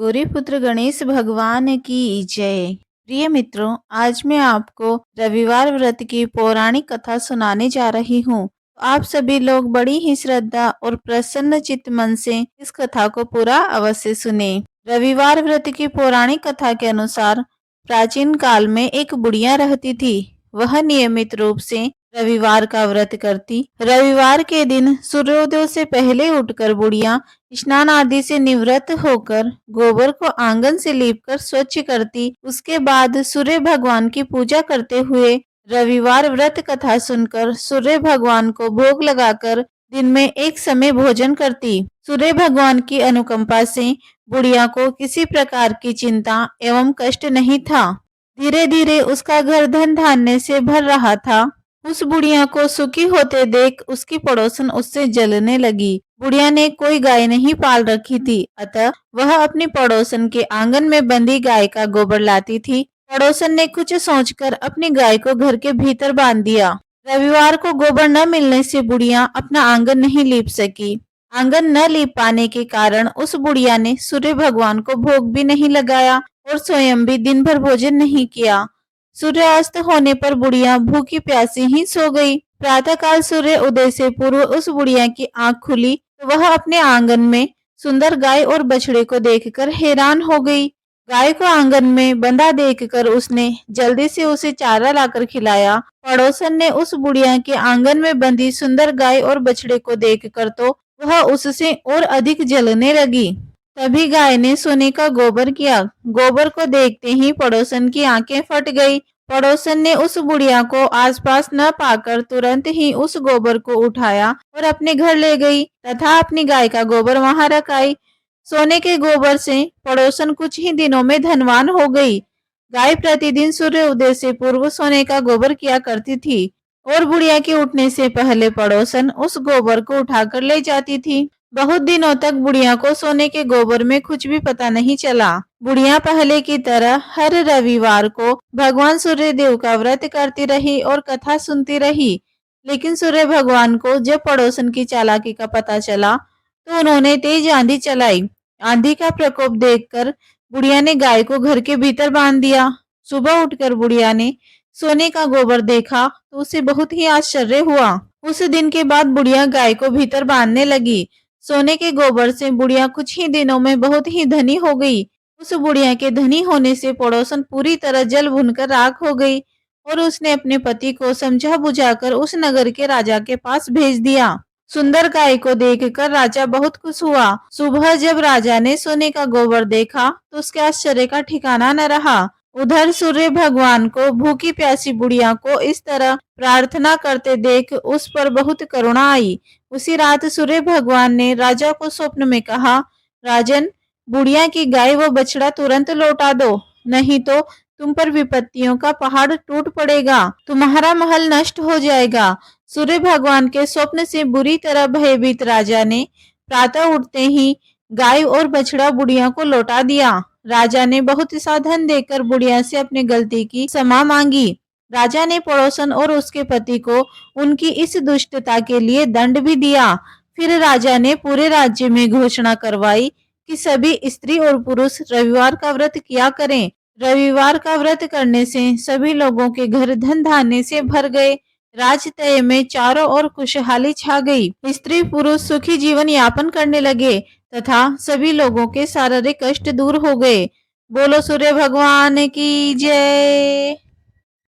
गौरीपुत्र गणेश भगवान की जय। प्रिय मित्रों, आज मैं आपको रविवार व्रत की पौराणिक कथा सुनाने जा रही हूँ। आप सभी लोग बड़ी ही श्रद्धा और प्रसन्न चित्त मन से इस कथा को पूरा अवश्य सुने। रविवार व्रत की पौराणिक कथा के अनुसार प्राचीन काल में एक बुढ़िया रहती थी। वह नियमित रूप से रविवार का व्रत करती। रविवार के दिन सूर्योदय से पहले उठकर बुढ़िया स्नान आदि से निवृत्त होकर गोबर को आंगन से लीपकर स्वच्छ करती। उसके बाद सूर्य भगवान की पूजा करते हुए रविवार व्रत कथा सुनकर सूर्य भगवान को भोग लगाकर दिन में एक समय भोजन करती। सूर्य भगवान की अनुकंपा से बुढ़िया को किसी प्रकार की चिंता एवं कष्ट नहीं था। धीरे धीरे उसका घर धन धान्य से भर रहा था। उस बुढ़िया को सुखी होते देख उसकी पड़ोसन उससे जलने लगी। बुढ़िया ने कोई गाय नहीं पाल रखी थी, अतः वह अपनी पड़ोसन के आंगन में बंधी गाय का गोबर लाती थी। पड़ोसन ने कुछ सोचकर अपनी गाय को घर के भीतर बांध दिया। रविवार को गोबर न मिलने से बुढ़िया अपना आंगन नहीं लीप सकी। आंगन न लीप पाने के कारण उस बुढ़िया ने सूर्य भगवान को भोग भी नहीं लगाया और स्वयं भी दिन भर भोजन नहीं किया। सूर्यास्त होने पर बुढ़िया भूखी प्यासी ही सो गई। प्रातःकाल सूर्य उदय से पूर्व उस बुढ़िया की आंख खुली तो वह अपने आंगन में सुंदर गाय और बछड़े को देखकर हैरान हो गई। गाय को आंगन में बंधा देखकर उसने जल्दी से उसे चारा लाकर खिलाया। पड़ोसन ने उस बुढ़िया के आंगन में बंधी सुंदर गाय और बछड़े को देखकर तो वह उससे और अधिक जलने लगी। तभी गाय ने सोने का गोबर किया। गोबर को देखते ही पड़ोसन की आंखें फट गई। पड़ोसन ने उस बुढ़िया को आसपास न पाकर तुरंत ही उस गोबर को उठाया और अपने घर ले गई तथा अपनी गाय का गोबर वहां रख आई। सोने के गोबर से पड़ोसन कुछ ही दिनों में धनवान हो गई। गाय प्रतिदिन सूर्य उदय से पूर्व सोने का गोबर किया करती थी और बुढ़िया के उठने से पहले पड़ोसन उस गोबर को उठाकर ले जाती थी। बहुत दिनों तक बुढ़िया को सोने के गोबर में कुछ भी पता नहीं चला। बुढ़िया पहले की तरह हर रविवार को भगवान सूर्य देव का व्रत करती रही और कथा सुनती रही। लेकिन सूर्य भगवान को जब पड़ोसन की चालाकी का पता चला तो उन्होंने तेज आंधी चलाई। आंधी का प्रकोप देखकर बुढ़िया ने गाय को घर के भीतर बांध दिया। सुबह उठकर बुढ़िया ने सोने का गोबर देखा तो उसे बहुत ही आश्चर्य हुआ। उस दिन के बाद बुढ़िया गाय को भीतर बांधने लगी। सोने के गोबर से बुढ़िया कुछ ही दिनों में बहुत ही धनी हो गई। उस बुढ़िया के धनी होने से पड़ोसन पूरी तरह जल भुनकर राख हो गई और उसने अपने पति को समझा बुझाकर उस नगर के राजा के पास भेज दिया। सुंदर गाय को देखकर राजा बहुत खुश हुआ। सुबह जब राजा ने सोने का गोबर देखा तो उसके आश्चर्य का ठिकाना न रहा। उधर सूर्य भगवान को भूखी प्यासी बुढ़िया को इस तरह प्रार्थना करते देख उस पर बहुत करुणा आई। उसी रात सूर्य भगवान ने राजा को स्वप्न में कहा, राजन, बुढ़िया की गाय व बछड़ा तुरंत लौटा दो, नहीं तो तुम पर विपत्तियों का पहाड़ टूट पड़ेगा, तुम्हारा महल नष्ट हो जाएगा। सूर्य भगवान के स्वप्न से बुरी तरह भयभीत राजा ने प्रातः उठते ही गाय और बछड़ा बुढ़िया को लौटा दिया। राजा ने बहुत सा धन देकर बुढ़िया से अपनी गलती की क्षमा मांगी। राजा ने पड़ोसन और उसके पति को उनकी इस दुष्टता के लिए दंड भी दिया। फिर राजा ने पूरे राज्य में घोषणा करवाई कि सभी स्त्री और पुरुष रविवार का व्रत किया करें। रविवार का व्रत करने से सभी लोगों के घर धन धान्य से भर गए। राजतय में चारों ओर खुशहाली छा गई। स्त्री पुरुष सुखी जीवन यापन करने लगे तथा सभी लोगों के शारीरिक कष्ट दूर हो गए। बोलो सूर्य भगवान की जय।